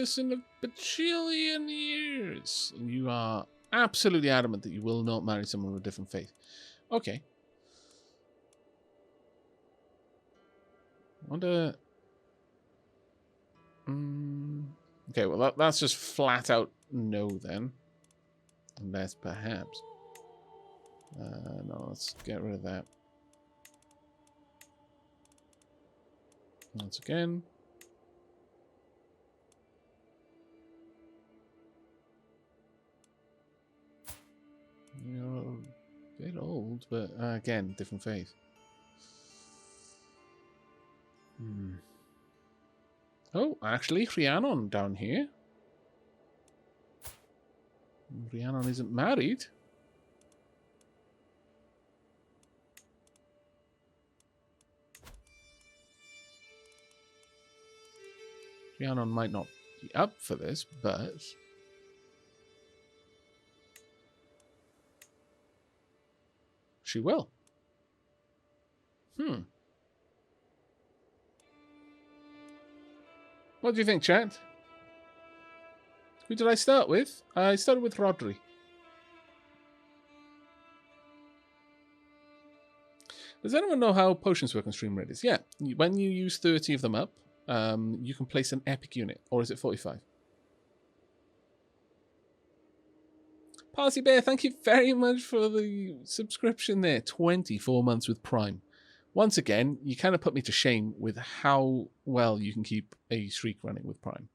this in a bajillion years. And you are absolutely adamant that you will not marry someone with a different faith. Okay. I wonder... Okay, well, that's just flat out no, then. Unless, perhaps... no, let's get rid of that. Once again. You're a bit old, but again, different faith. Oh, actually, Rhiannon down here. Rhiannon isn't married. Rhiannon might not be up for this, but... she will. What do you think, chat? Who did I start with? I started with Rodri. Does anyone know how potions work on Stream Reddit? Yeah, when you use 30 of them up, you can place an epic unit. Or is it 45? Party Bear, thank you very much for the subscription there. 24 months with Prime. Once again, you kind of put me to shame with how well you can keep a streak running with Prime.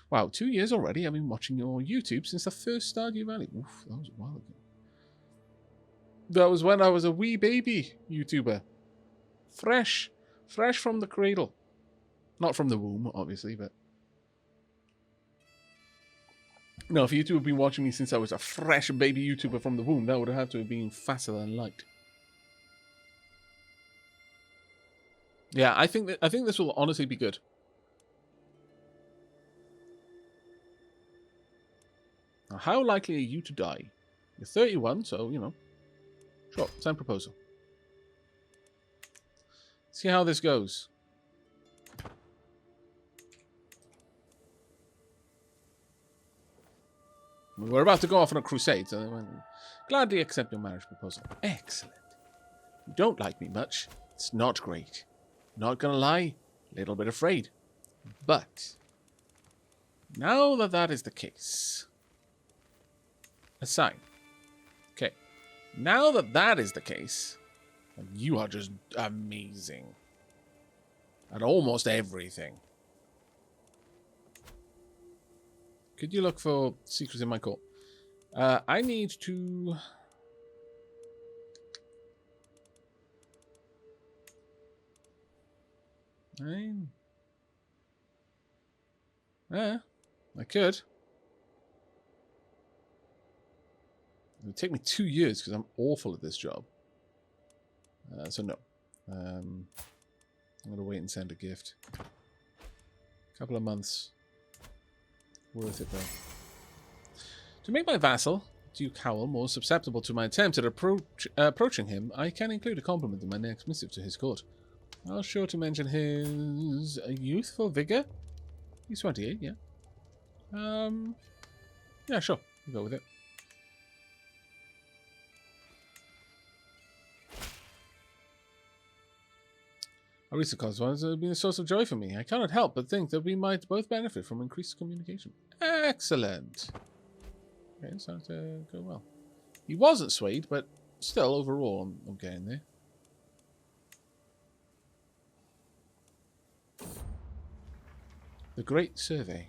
Wow, 2 years already. I've been watching your YouTube since the first Stardew Valley. Oof, that was a while ago. That was when I was a wee baby YouTuber. Fresh from the cradle. Not from the womb, obviously, but... No, if you two have been watching me since I was a fresh baby YouTuber from the womb, that would have had to have been faster than light. Yeah, I think this will honestly be good. Now, how likely are you to die? You're 31, so, you know. Sure, send proposal. See how this goes. We're about to go off on a crusade, so they went, gladly accept your marriage proposal. Excellent. You don't like me much. It's not great. Not gonna lie, a little bit afraid. But, now that that is the case, a sign. Okay, now that that is the case, you are just amazing. At almost everything. Could you look for secrets in my court? I need to... Yeah, I could. It would take me 2 years because I'm awful at this job. So no. I'm going to wait and send a gift. A couple of months. Worth it, though. To make my vassal, Duke Howell, more susceptible to my attempt at approaching him, I can include a compliment in my next missive to his court. I'll sure to mention his youthful vigor. He's 28, yeah. Yeah, sure. We'll go with it. Our recent correspondence has been a source of joy for me. I cannot help but think that we might both benefit from increased communication. Excellent. Okay, it's starting to go well. He wasn't swayed, but still, overall, I'm getting there. The Great Survey.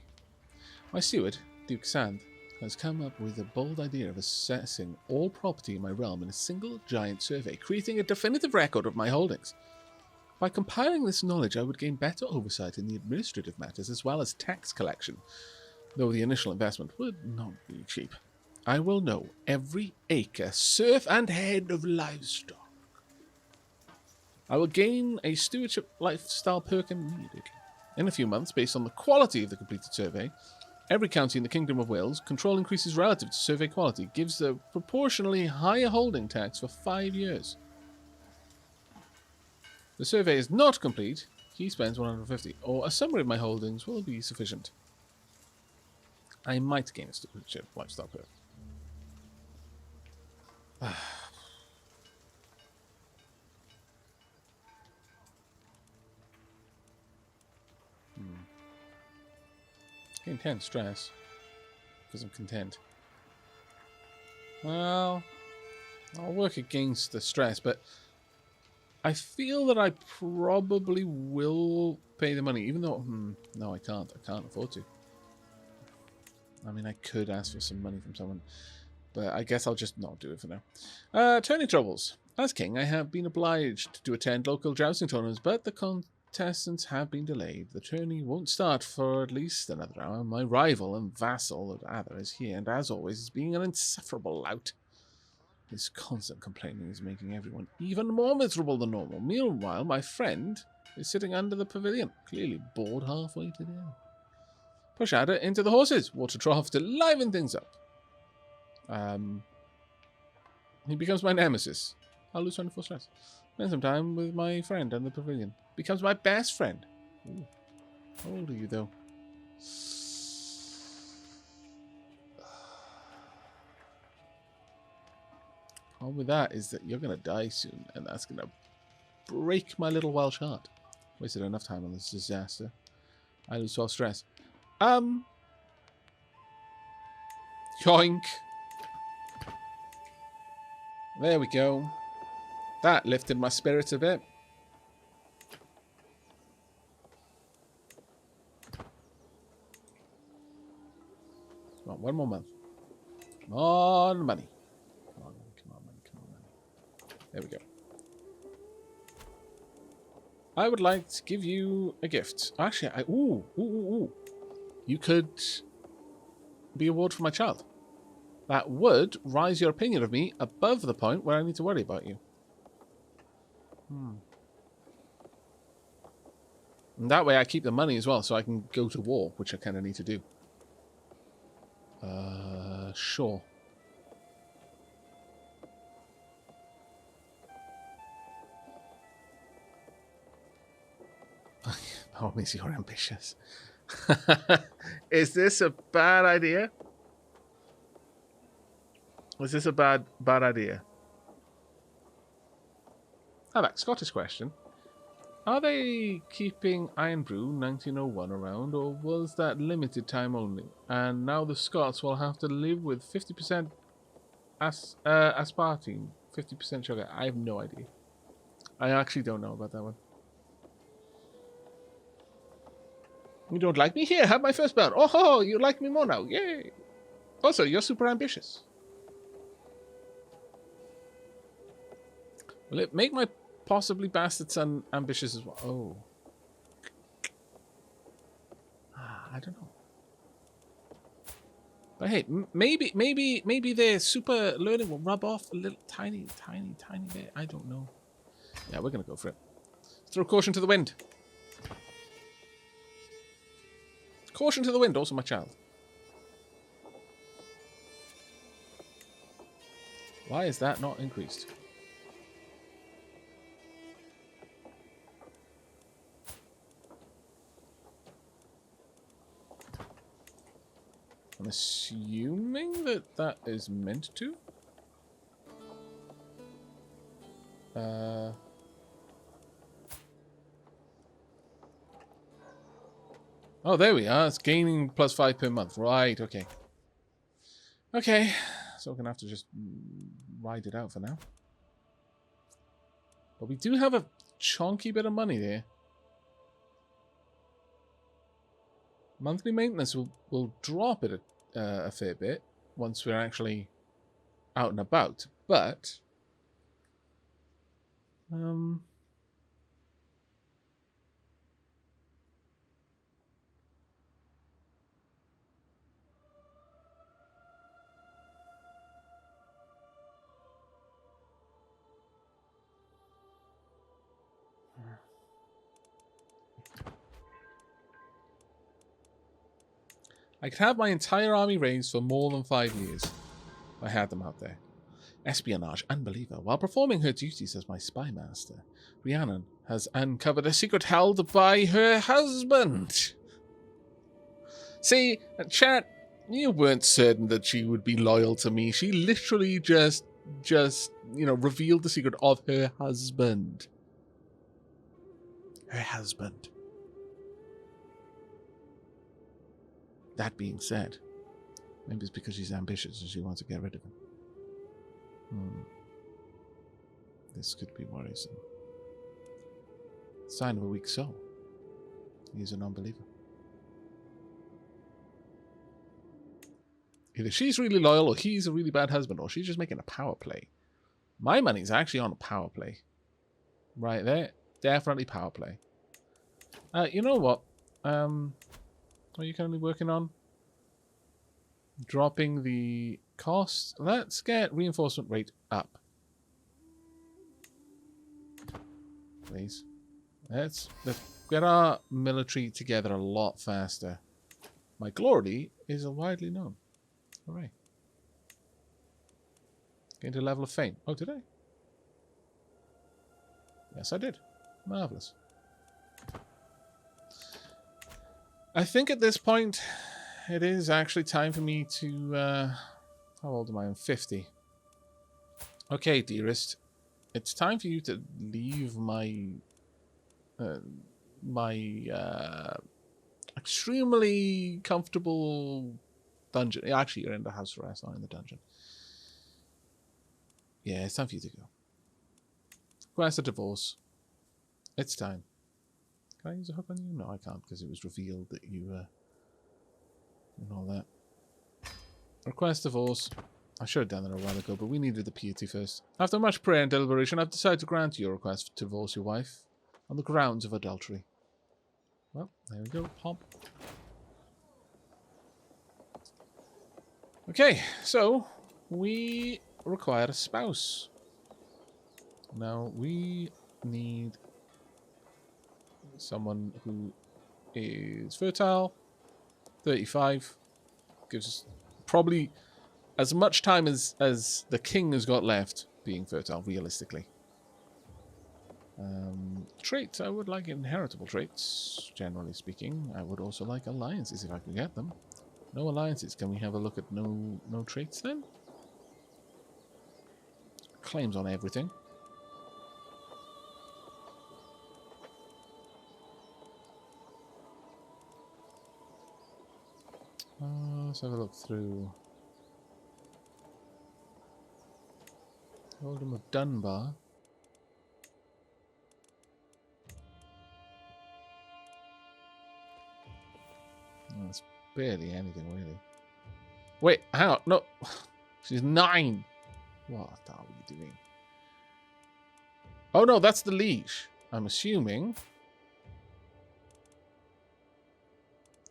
My steward, Duke Sand, has come up with a bold idea of assessing all property in my realm in a single giant survey, creating a definitive record of my holdings. By compiling this knowledge, I would gain better oversight in the administrative matters as well as tax collection, though the initial investment would not be cheap. I will know every acre, serf and head of livestock. I will gain a stewardship lifestyle perk immediately. In a few months, based on the quality of the completed survey, every county in the Kingdom of Wales, control increases relative to survey quality, gives a proportionally higher holding tax for 5 years. The survey is not complete. He spends 150, or a summary of my holdings will be sufficient. I might gain a stewardship lifestyle perk. Gain 10 stress. Because I'm content. Well, I'll work against the stress, but I feel that I probably will pay the money, even though... no, I can't. I can't afford to. I mean, I could ask for some money from someone, but I guess I'll just not do it for now. Tourney troubles. As king, I have been obliged to attend local jousting tournaments, but the contestants have been delayed. The tourney won't start for at least another hour. My rival and vassal of Aavak is here, and as always, is being an insufferable lout. His constant complaining is making everyone even more miserable than normal. Meanwhile, my friend is sitting under the pavilion, clearly bored halfway to the end. Push Adder into the horses. Water trough to liven things up. He becomes my nemesis. I'll lose 24 stress. Spend some time with my friend under the pavilion. Becomes my best friend. Ooh. How old are you, though? Problem with that is that you're going to die soon, and that's going to break my little Welsh heart. Wasted enough time on this disaster. I lose 12 stress. Yoink. There we go. That lifted my spirits a bit. Come on, one more month. Come on, money. Come on, money. Come on, money. There we go. I would like to give you a gift. Actually, ooh. You could be a ward for my child. That would rise your opinion of me above the point where I need to worry about you. And that way I keep the money as well, so I can go to war, which I kind of need to do. Sure. Oh, Miss, you're ambitious. Is this a bad idea? Was this a bad idea? Aavak, Scottish question. Are they keeping Iron Brew 1901 around, or was that limited time only? And now the Scots will have to live with 50% aspartame, 50% sugar. I have no idea. I actually don't know about that one. You don't like me? Here, have my first bout. Oh, you like me more now. Yay. Also, you're super ambitious. Will it make my possibly bastard son ambitious as well? Oh. I don't know. But hey, maybe their super learning will rub off a little tiny bit. I don't know. Yeah, we're going to go for it. Throw caution to the wind. Caution to the wind, also my child. Why is that not increased? I'm assuming that that is meant to. Oh, there we are. It's gaining +5 per month. Right, okay. Okay, so we're going to have to just ride it out for now. But we do have a chunky bit of money there. Monthly maintenance will drop it a fair bit once we're actually out and about. But... I could have my entire army raised for more than 5 years. I had them out there. Espionage, unbeliever. While performing her duties as my spy master, Rhiannon has uncovered a secret held by her husband. See, chat, You weren't certain that she would be loyal to me. She literally just revealed the secret of her husband. Her husband. That being said, maybe it's because she's ambitious and she wants to get rid of him. This could be worrisome. Sign of a weak soul. He's a non-believer. Either she's really loyal or he's a really bad husband, or she's just making a power play. My money's actually on a power play. Right there. Definitely power play. You know what? What are you currently working on? Dropping the cost. Let's get reinforcement rate up. Please. Let's get our military together a lot faster. My glory is widely known. Hooray. Gained a level of fame. Oh, did I? Yes, I did. Marvellous. I think at this point, it is actually time for me to... how old am I? I'm 50. Okay, dearest. It's time for you to leave my... extremely comfortable dungeon. Actually, you're in the house arrest, not in the dungeon. Yeah, it's time for you to go. Request a divorce. It's time. Can I use a hook on you? No, I can't, because it was revealed that you and all that. Request divorce. I should have done that a while ago, but we needed the piety first. After much prayer and deliberation, I've decided to grant your request to divorce your wife on the grounds of adultery. Well, there we go. Pop. Okay, so we require a spouse. Now we need someone who is fertile, 35, gives us probably as much time as the king has got left being fertile, realistically. Traits, I would like inheritable traits, generally speaking. I would also like alliances if I could get them. No alliances. Can we have a look at no traits then? Claims on everything. Let's have a look through. Earldom of Dunbar. That's barely anything, really. Wait, hang on. No. She's 9. What are we doing? Oh, no, that's the leash. I'm assuming.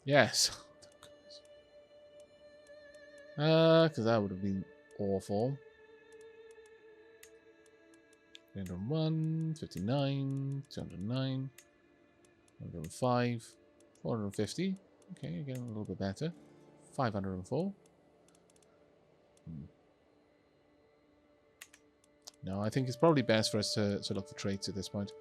Yes. Because that would have been awful. 301, 59, 209, 105, 450. Okay, again, a little bit better. 504. No, I think it's probably best for us to look for traits at this point.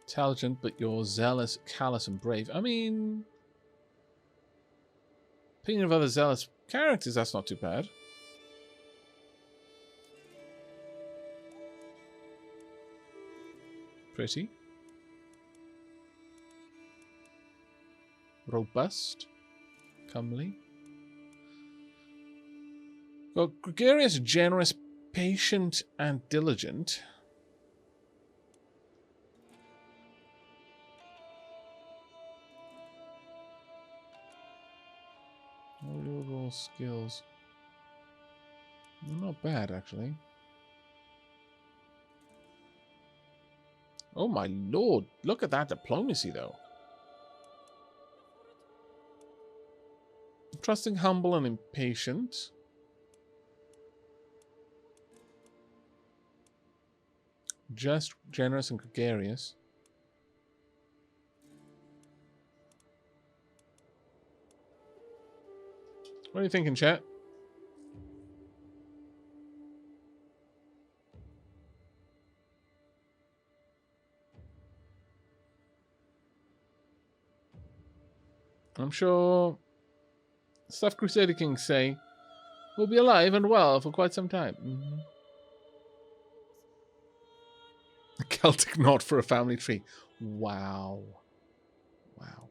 Intelligent, but you're zealous, callous, and brave. I mean, opinion of other zealous characters, that's not too bad. Pretty. Robust. Comely. Well, gregarious, generous, patient, and diligent. Overall skills. Not bad, actually. Oh my lord, look at that diplomacy, though. Trusting, humble, and impatient. Just, generous, and gregarious. What are you thinking, chat? I'm sure stuff Crusader Kings say will be alive and well for quite some time. Mm-hmm. A Celtic knot for a family tree. Wow. Wow.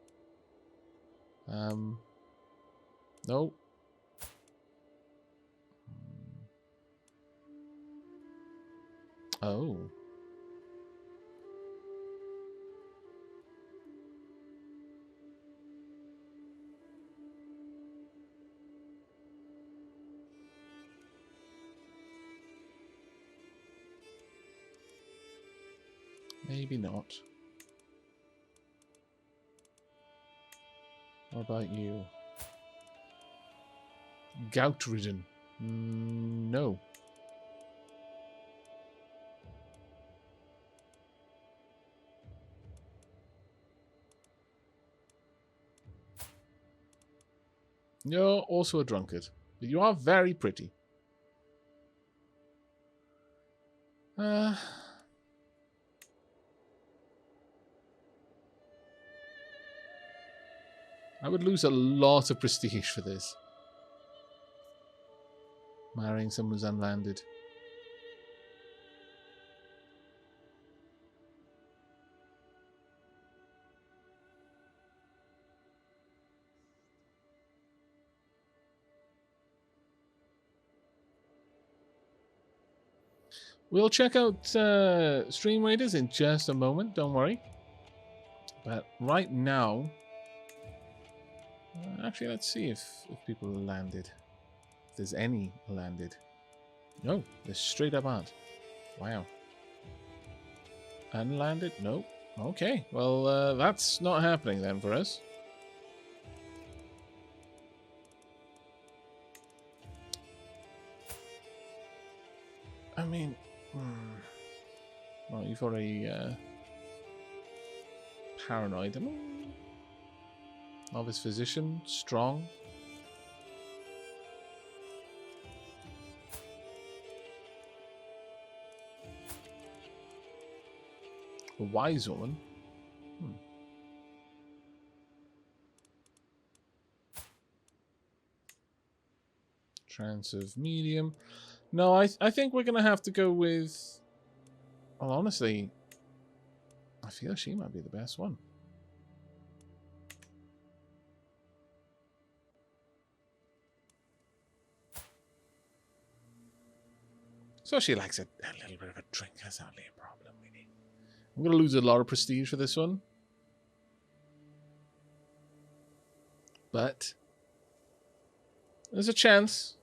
No. Oh. Maybe not. What about you? Gout-ridden. No. You're also a drunkard. But you are very pretty. I would lose a lot of prestige for this. Marrying someone who's unlanded. We'll check out Stream Raiders in just a moment, don't worry. But right now... actually, let's see if people landed. If there's any landed. No, there's straight up aren't. Wow. Unlanded? Nope. Okay, well, that's not happening then for us. I mean... well, you've got a... paranoid. Novice physician, strong. A wise woman. Trance of medium. No, I think we're gonna have to go with. Well, honestly, I feel she might be the best one. So she likes a little bit of a drink. That's hardly a problem, really. I'm going to lose a lot of prestige for this one. But there's a chance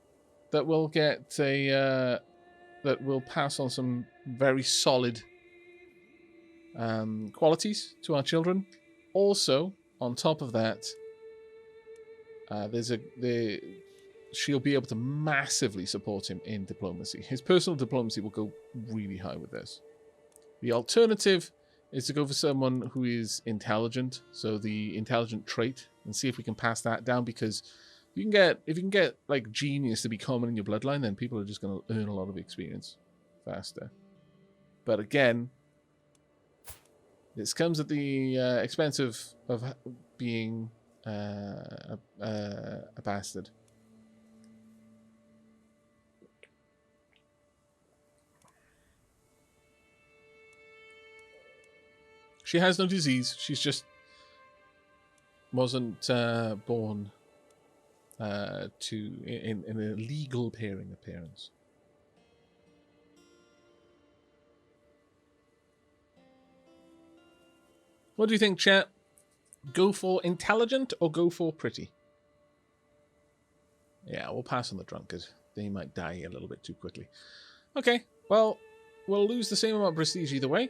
that we'll get a... that we'll pass on some very solid qualities to our children. Also, on top of that, she'll be able to massively support him in diplomacy. His personal diplomacy will go really high with this. The alternative is to go for someone who is intelligent, so the intelligent trait, and see if we can pass that down, because if you can get like genius to be common in your bloodline, then people are just going to earn a lot of experience faster. But again, this comes at the expense of being a bastard. She has no disease. She's just wasn't born in a legal pairing appearance. What do you think, chat? Go for intelligent or go for pretty? Yeah, we'll pass on the drunkard. They might die a little bit too quickly. Okay, well, we'll lose the same amount of prestige either way.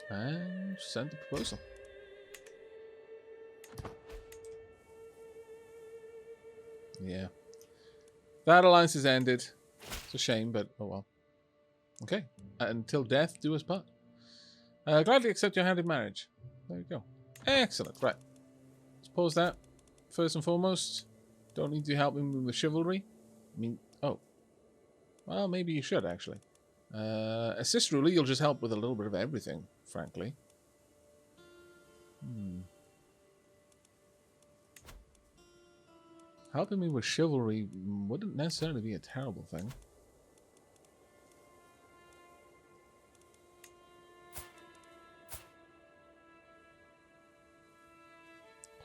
And send the proposal. Yeah. That alliance has ended. It's a shame, but oh well. Okay. Until death do us part. Gladly accept your hand in marriage. There you go. Excellent. Right. Let's pause that. First and foremost, don't need to help him with chivalry. I mean, oh. Well, maybe you should, actually. Assist ruler, you'll just help with a little bit of everything, frankly. helping me with chivalry wouldn't necessarily be a terrible thing.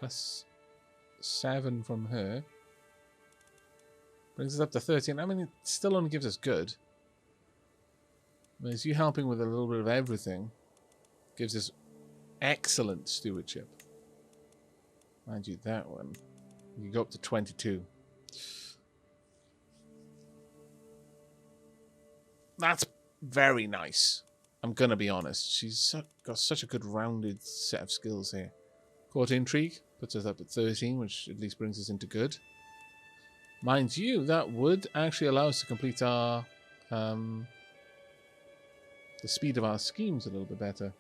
+7 from her. Brings us up to 13. I mean, it still only gives us good. Whereas you helping with a little bit of everything gives us excellent stewardship. Mind you, that one, you go up to 22. That's very nice. I'm going to be honest. She's got such a good rounded set of skills here. Court intrigue puts us up at 13, which at least brings us into good. Mind you, that would actually allow us to complete our the speed of our schemes a little bit better.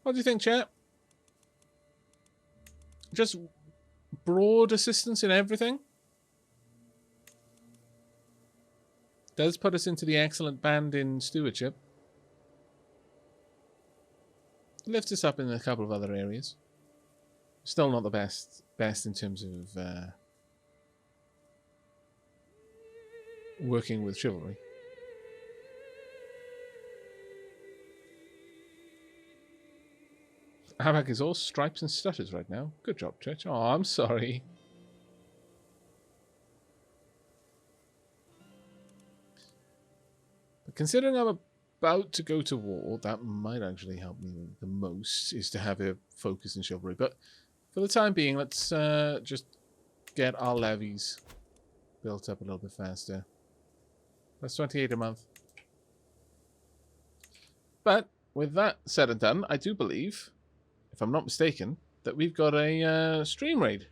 What do you think, chat? Just broad assistance in everything? Does put us into the excellent band in stewardship. Lifts us up in a couple of other areas. Still not the best in terms of working with chivalry. Aavak is all stripes and stutters right now. Good job, Church. Oh, I'm sorry. But considering I'm about to go to war, that might actually help me the most, is to have a focus in chivalry. But for the time being, let's just get our levies built up a little bit faster. That's 28 a month. But with that said and done, I do believe, if I'm not mistaken, that we've got a stream raid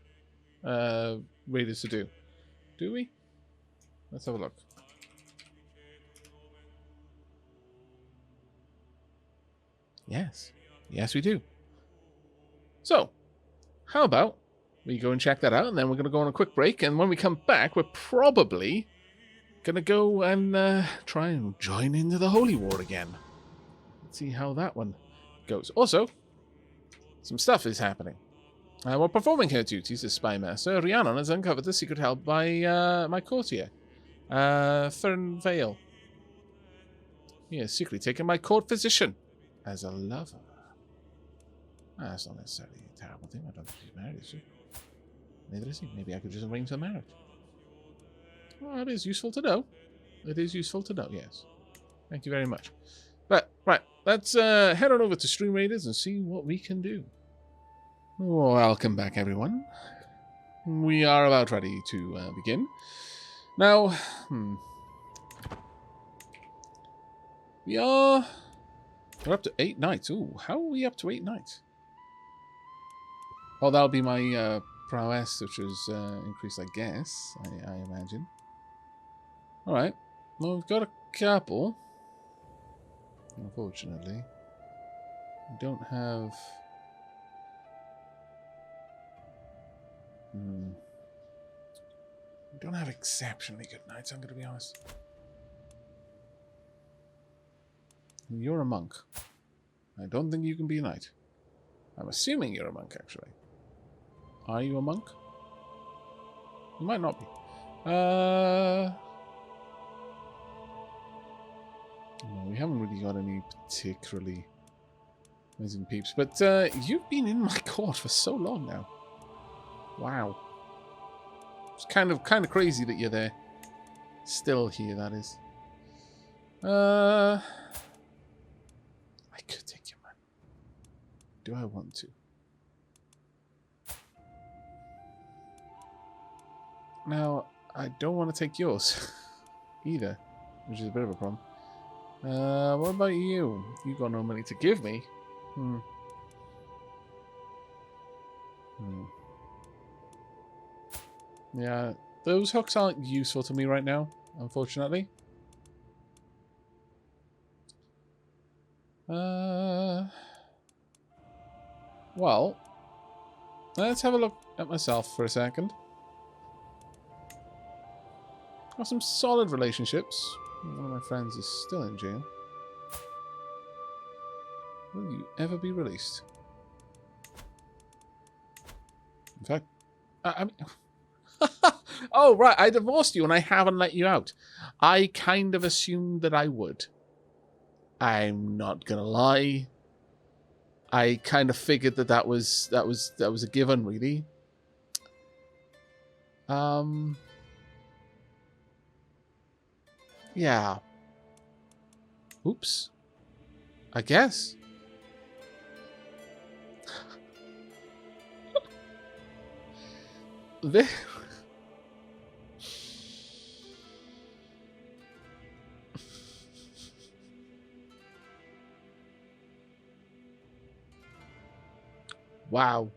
raiders to do. Do we? Let's have a look. Yes. Yes, we do. So, how about we go and check that out, and then we're going to go on a quick break, and when we come back, we're probably going to go and try and join into the Holy War again. Let's see how that one goes. Also, some stuff is happening. While performing her duties as spy master, Rhiannon has uncovered the secret held by my courtier, Thurn Vale. He has secretly taken my court physician as a lover. That's not necessarily a terrible thing. I don't think she's married, is she? Neither is he. Maybe I could just arrange her marriage. Well, it is useful to know. It is useful to know, yes. Thank you very much. But, right, let's head on over to Stream Raiders and see what we can do. Welcome back, everyone. We are about ready to begin. Now, we're up to 8 nights. Ooh, how are we up to 8 nights? Oh, that'll be my prowess, which was increased, I guess, I imagine. Alright. Well, we've got a couple. Unfortunately. We don't have... We don't have exceptionally good nights, I'm going to be honest. You're a monk. I don't think you can be a knight. I'm assuming you're a monk, actually. Are you a monk? You might not be. No, we haven't really got any particularly amazing peeps. But you've been in my court for so long now. Wow. It's kind of crazy that you're there. Still here, that is. I could take your man. Do I want to? Now, I don't want to take yours either, which is a bit of a problem. What about you? You got no money to give me. Yeah, those hooks aren't useful to me right now, unfortunately. Well, let's have a look at myself for a second. Got some solid relationships. One of my friends is still in jail. Will you ever be released? In fact, I mean... Oh, right, I divorced you and I haven't let you out. I kind of assumed that I would. I'm not gonna lie. I kind of figured that was a given, really. Yeah. Oops. I guess. There. Wow.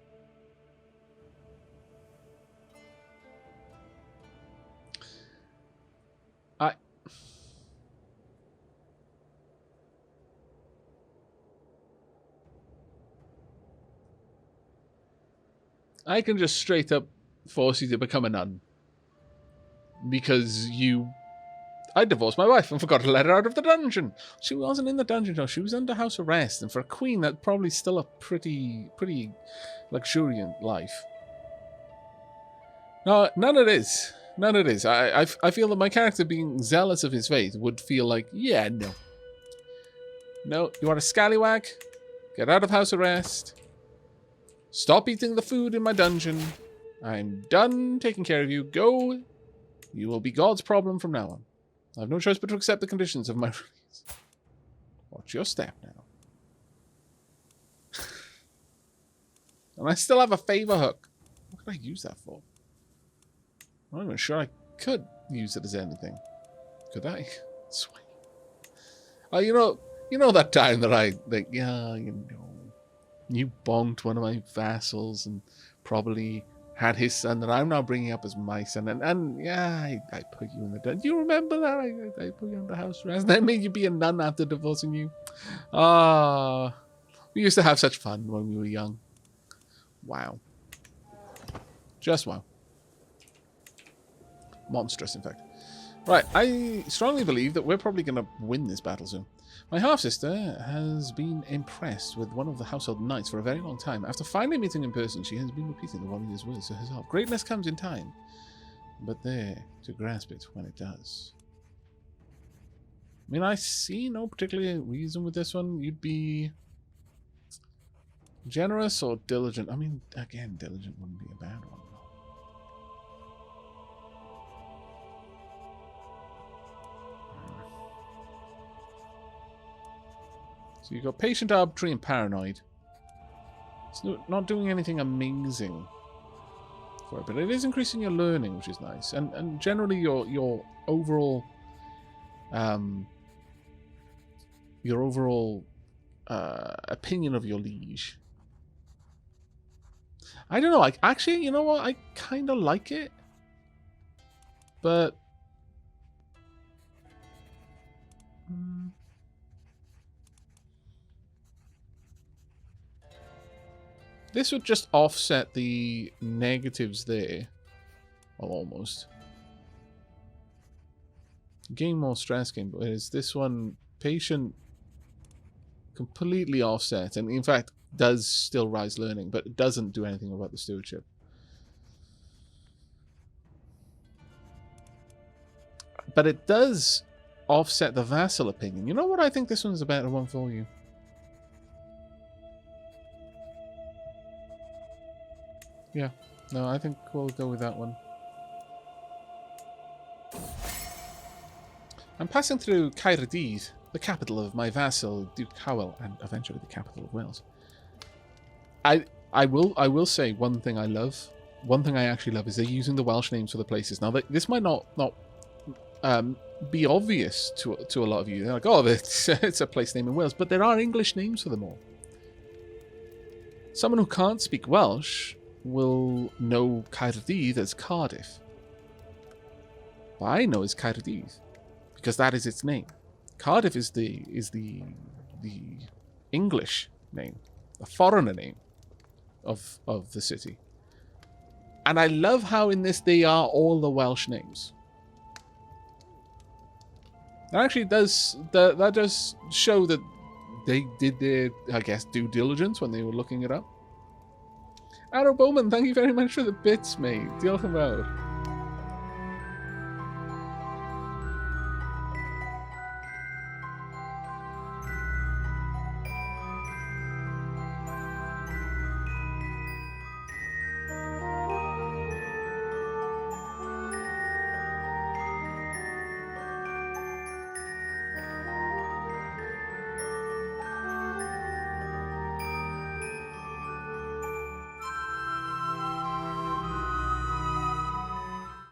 I can just straight up force you to become a nun. Because I divorced my wife and forgot to let her out of the dungeon. She wasn't in the dungeon, though. She was under house arrest. And for a queen, that's probably still a pretty luxuriant life. No, none of this. None of this. I feel that my character being zealous of his faith would feel like, yeah, no. No, you are a scallywag. Get out of house arrest. Stop eating the food in my dungeon. I'm done taking care of you. Go. You will be God's problem from now on. I have no choice but to accept the conditions of my release. Watch your step now. And I still have a favor hook. What could I use that for? I'm not even sure I could use it as anything. Could I? Sweet. Oh, you know that time that yeah, you bonked one of my vassals and probably had his son that I'm now bringing up as my son. And yeah, I put you in the dungeon. Do you remember that? I put you under house arrest. And I made you be a nun after divorcing you. Ah, we used to have such fun when we were young. Wow. Just wow. Monstrous, in fact. Right, I strongly believe that we're probably going to win this battle soon. My half-sister has been impressed with one of the household knights for a very long time. After finally meeting in person, she has been repeating the warrior's words to herself. Greatness comes in time, but there to grasp it when it does. I mean, I see no particular reason with this one. You'd be generous or diligent. I mean, again, diligent wouldn't be a bad one. So you've got patient, arbitrary, and paranoid. It's not doing anything amazing for it, but it is increasing your learning, which is nice, and generally your overall opinion of your liege. I don't know. Actually, you know what? I kind of like it, but. This would just offset the negatives there. Well, almost. Gain more stress gain, whereas this one, patient, completely offset, and in fact does still rise learning, but it doesn't do anything about the stewardship. But it does offset the vassal opinion. You know what? I think this one's a better one for you. Yeah, no, I think we'll go with that one. I'm passing through Caerdydd, the capital of my vassal Duke Howell, and eventually the capital of Wales. I will say one thing I love. One thing I actually love is they're using the Welsh names for the places. Now, this might not be obvious to a lot of you. They're like, oh, it's a place name in Wales, but there are English names for them all. Someone who can't speak Welsh will know Caerdydd as Cardiff. But I know as Caerdydd because that is its name. Cardiff is the English name, the foreigner name of the city. And I love how in this they are all the Welsh names. That actually does that does show that they did their, I guess, due diligence when they were looking it up. Arrow Bowman, thank you very much for the bits, mate. Diolch yn fawr.